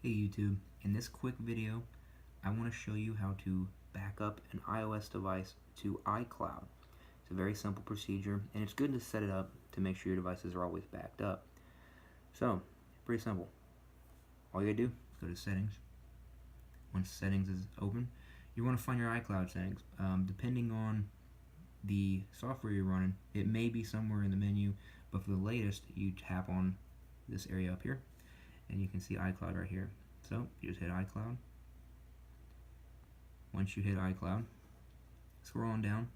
Hey YouTube, in this quick video I want to show you how to back up an iOS device to iCloud. It's a very simple procedure and it's good to set it up to make sure your devices are always backed up. So, pretty simple. All you gotta do is go to settings. Once settings is open, you want to find your iCloud settings. Depending on the software you're running, it may be somewhere in the menu, but for the latest you tap on this area up here and you can see iCloud right here. So you just hit iCloud. Once you hit iCloud, scroll on down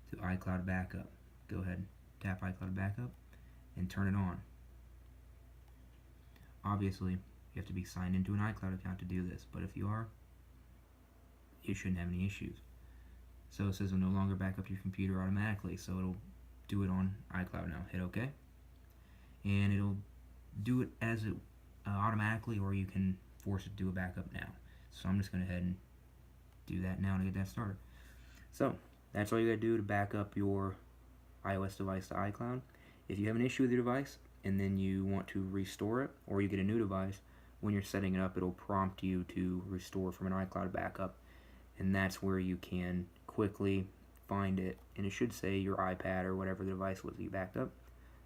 to iCloud Backup. Go ahead, tap iCloud Backup and turn it on. Obviously, you have to be signed into an iCloud account to do this, but if you are, you shouldn't have any issues. So it says it'll no longer back up your computer automatically, so it'll do it on iCloud now. Hit OK, and it'll do it as it automatically, or you can force it to do a backup now. So I'm just going to head and do that now to get that started. So that's all you got to do to back up your iOS device to iCloud. If you have an issue with your device and then you want to restore it, or you get a new device, when you're setting it up it'll prompt you to restore from an iCloud backup, and that's where you can quickly find it, and it should say your iPad or whatever the device was that you backed up,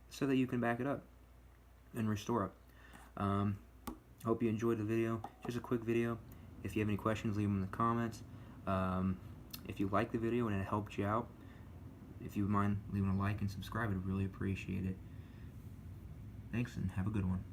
so that you can back it up and restore it. Hope you enjoyed the video. Just a quick video. If you have any questions, leave them in the comments. If you like the video and it helped you out, if you would mind leaving a like and subscribe, I'd really appreciate it. Thanks and have a good one.